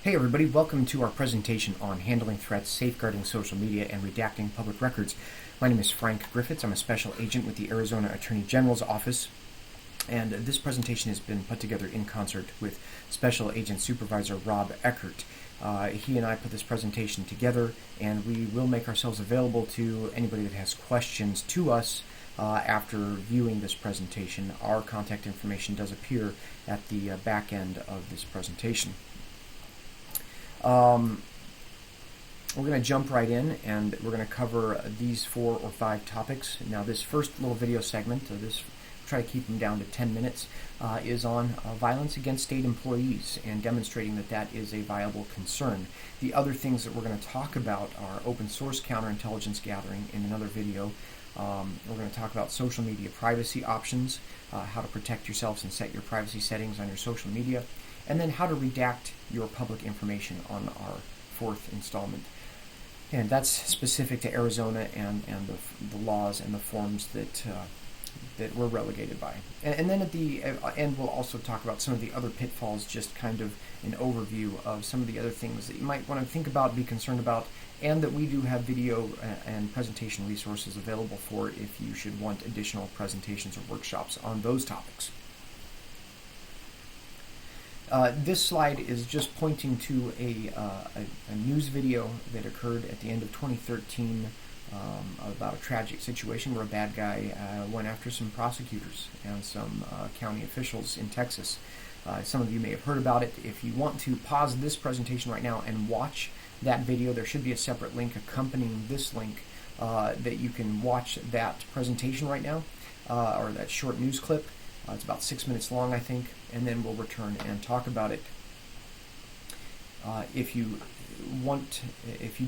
Hey everybody, welcome to our presentation on handling threats, safeguarding social media, and redacting public records. My name is Frank Griffiths. I'm a special agent with the Arizona Attorney General's Office, and this presentation has been put together in concert with Special Agent Supervisor Rob Eckert. He and I put this presentation together, and we will make ourselves available to anybody that has questions to us after viewing this presentation. Our contact information does appear at the back end of this presentation. We're going to jump right in, and we're going to cover these 4 or 5 topics. Now, this first little video segment, try to keep them down to 10 minutes, is on violence against state employees and demonstrating that that is a viable concern. The other things that we're going to talk about are open source counterintelligence gathering in another video. We're going to talk about social media privacy options, how to protect yourselves and set your privacy settings on your social media, and then how to redact your public information on our 4th installment. And that's specific to Arizona and the laws and the forms that we're relegated by. And then at the end, we'll also talk about some of the other pitfalls, just kind of an overview of some of the other things that you might want to think about, be concerned about, and that we do have video and presentation resources available for if you should want additional presentations or workshops on those topics. This slide is just pointing to a news video that occurred at the end of 2013 about a tragic situation where a bad guy went after some prosecutors and some county officials in Texas. Some of you may have heard about it. If you want to pause this presentation right now and watch that video, there should be a separate link accompanying this link that you can watch that presentation right now, or that short news clip. It's about 6 minutes long, I think, and then we'll return and talk about it. If you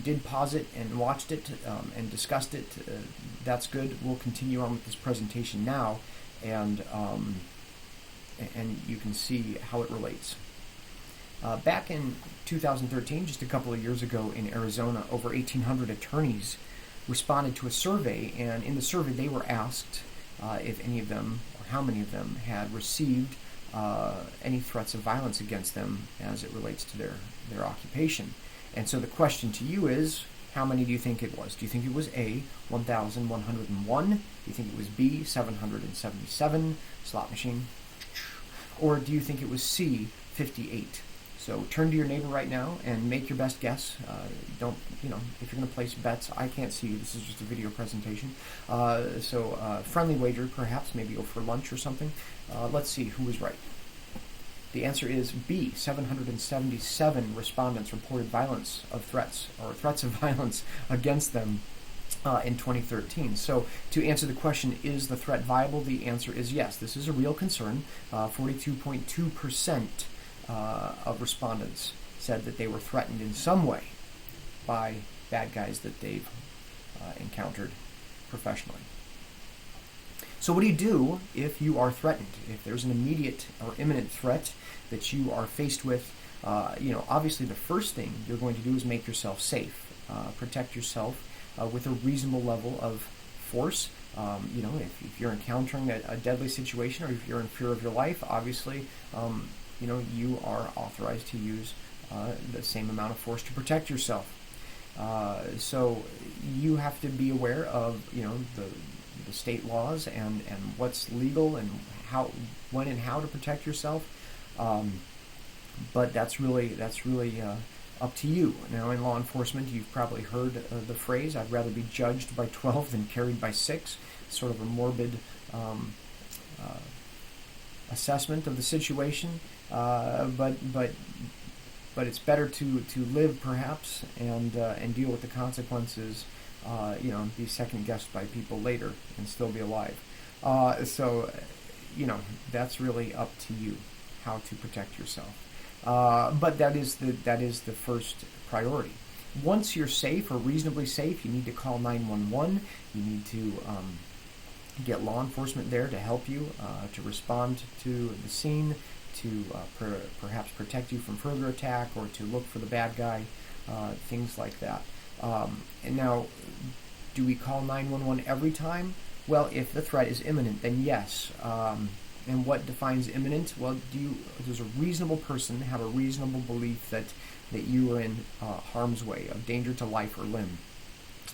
did pause it and watched it and discussed it, that's good. We'll continue on with this presentation now, and you can see how it relates. Back in 2013, just a couple of years ago in Arizona, over 1,800 attorneys responded to a survey, and in the survey they were asked if any of them, or how many of them, had received any threats of violence against them as it relates to their occupation. And so the question to you is, how many do you think it was? Do you think it was A, 1,101? Do you think it was B, 777, slot machine? Or do you think it was C, 58? So turn to your neighbor right now and make your best guess. If you're going to place bets, I can't see you. This is just a video presentation. Friendly wager, perhaps, maybe go for lunch or something. Let's see who was right. The answer is B. 777 respondents reported threats of violence against them in 2013. So to answer the question, is the threat viable? The answer is yes. This is a real concern. 42.2% of respondents said that they were threatened in some way by bad guys that they've encountered professionally. So what do you do if you are threatened? If there's an immediate or imminent threat that you are faced with, obviously the first thing you're going to do is make yourself safe. Protect yourself with a reasonable level of force. If you're encountering a deadly situation, or if you're in fear of your life, obviously, you are authorized to use the same amount of force to protect yourself. So you have to be aware of, the state laws and what's legal and when and how to protect yourself. But that's really up to you. Now, in law enforcement, you've probably heard the phrase, "I'd rather be judged by 12 than carried by 6." Sort of a morbid assessment of the situation, but it's better to live, perhaps, and deal with the consequences. Be second guessed by people later and still be alive. That's really up to you how to protect yourself. But that is the first priority. Once you're safe or reasonably safe, you need to call 911. You need to get law enforcement there to help you, to respond to the scene, to perhaps protect you from further attack, or to look for the bad guy, things like that. And now, do we call 911 every time? Well, if the threat is imminent, then yes. And what defines imminent? Well, does a reasonable person have a reasonable belief that you are in harm's way, of danger to life or limb?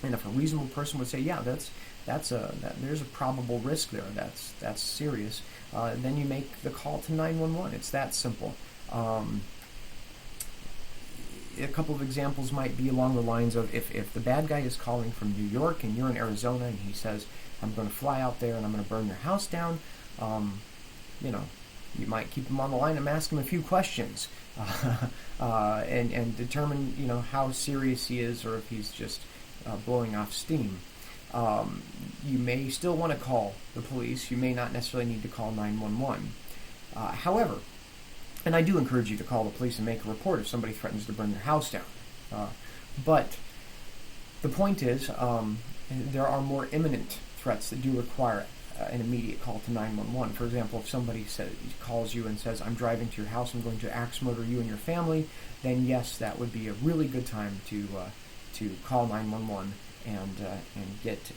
And if a reasonable person would say, yeah, there's a probable risk there, that's serious, then you make the call to 911. It's that simple. A couple of examples might be along the lines of if the bad guy is calling from New York and you're in Arizona and he says, I'm going to fly out there and I'm going to burn your house down, you might keep him on the line and ask him a few questions and determine, how serious he is or if he's just blowing off steam. You may still want to call the police. You may not necessarily need to call 911. However, and I do encourage you to call the police and make a report if somebody threatens to burn your house down. But the point is, there are more imminent threats that do require an immediate call to 911. For example, if somebody calls you and says, I'm driving to your house, I'm going to axe murder you and your family, then yes, that would be a really good time to call 911 and get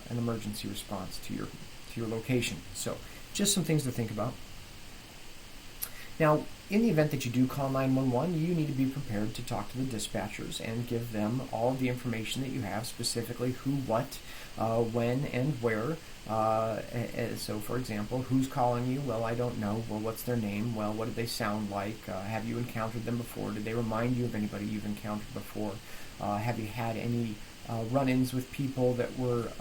an emergency response to your location. So just some things to think about. Now, in the event that you do call 911, you need to be prepared to talk to the dispatchers and give them all of the information that you have, specifically who, what, when, and where. So, for example, who's calling you? Well, I don't know. Well, what's their name? Well, what did they sound like? Have you encountered them before? Did they remind you of anybody you've encountered before? Have you had any run-ins with people that were,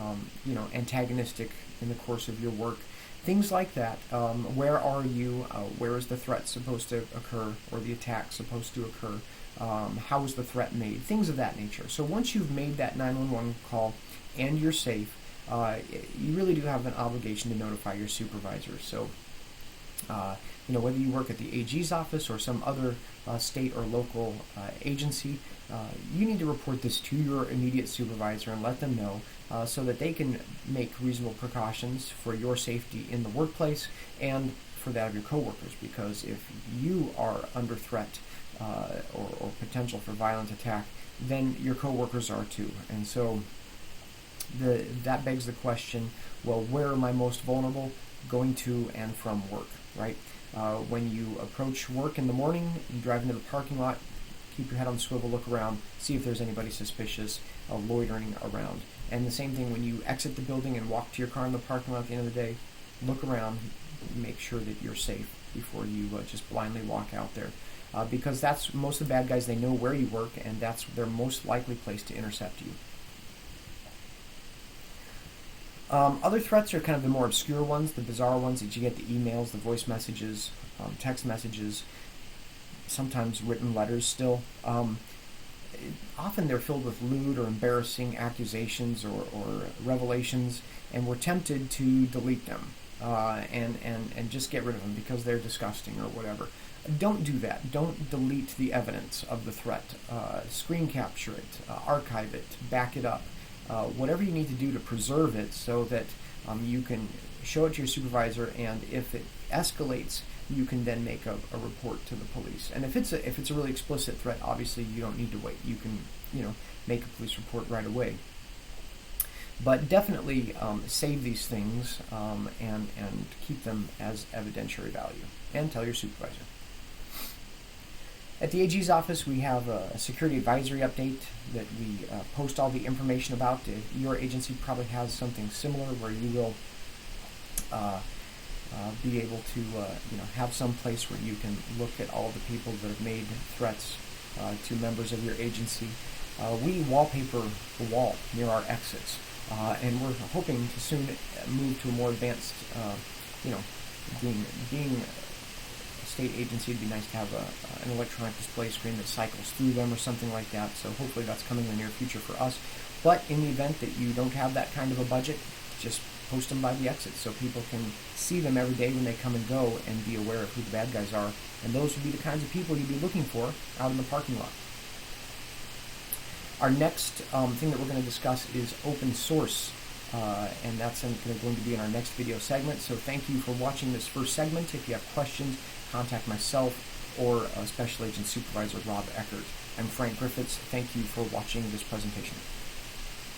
antagonistic in the course of your work? Things like that. Where are you? Where is the threat supposed to occur, or the attack supposed to occur? How was the threat made? Things of that nature. So once you've made that 911 call and you're safe, you really do have an obligation to notify your supervisor. So, whether you work at the AG's office or some other state or local agency, you need to report this to your immediate supervisor and let them know so that they can make reasonable precautions for your safety in the workplace and for that of your coworkers. Because if you are under threat or potential for violent attack, then your coworkers are too. And so that begs the question, well, where am I most vulnerable? Going to and from work, right? When you approach work in the morning, you drive into the parking lot, keep your head on the swivel, look around, see if there's anybody suspicious loitering around. And the same thing when you exit the building and walk to your car in the parking lot at the end of the day, look around, make sure that you're safe before you just blindly walk out there. Because that's most of the bad guys, they know where you work, and that's their most likely place to intercept you. Other threats are kind of the more obscure ones, the bizarre ones that you get, the emails, the voice messages, text messages, sometimes written letters still. Often they're filled with lewd or embarrassing accusations or revelations, and we're tempted to delete them and just get rid of them because they're disgusting or whatever. Don't do that. Don't delete the evidence of the threat. Screen capture it, archive it, back it up. Whatever you need to do to preserve it so that you can show it to your supervisor, and if it escalates, you can then make a report to the police. And if it's a really explicit threat, obviously you don't need to wait. You can make a police report right away. But definitely save these things and keep them as evidentiary value, and tell your supervisor. At the AG's office, we have a security advisory update that we post all the information about. Your agency probably has something similar where you will be able to have some place where you can look at all the people that have made threats to members of your agency. We wallpaper the wall near our exits, and we're hoping to soon move to a more advanced, being state agency, it'd be nice to have an electronic display screen that cycles through them or something like that. So hopefully that's coming in the near future for us. But in the event that you don't have that kind of a budget, just post them by the exit so people can see them every day when they come and go and be aware of who the bad guys are. And those would be the kinds of people you'd be looking for out in the parking lot. Our next thing that we're going to discuss is open source. And that's going to be in our next video segment. So thank you for watching this first segment. If you have questions, contact myself or Special Agent Supervisor Rob Eckert. I'm Frank Griffiths. Thank you for watching this presentation.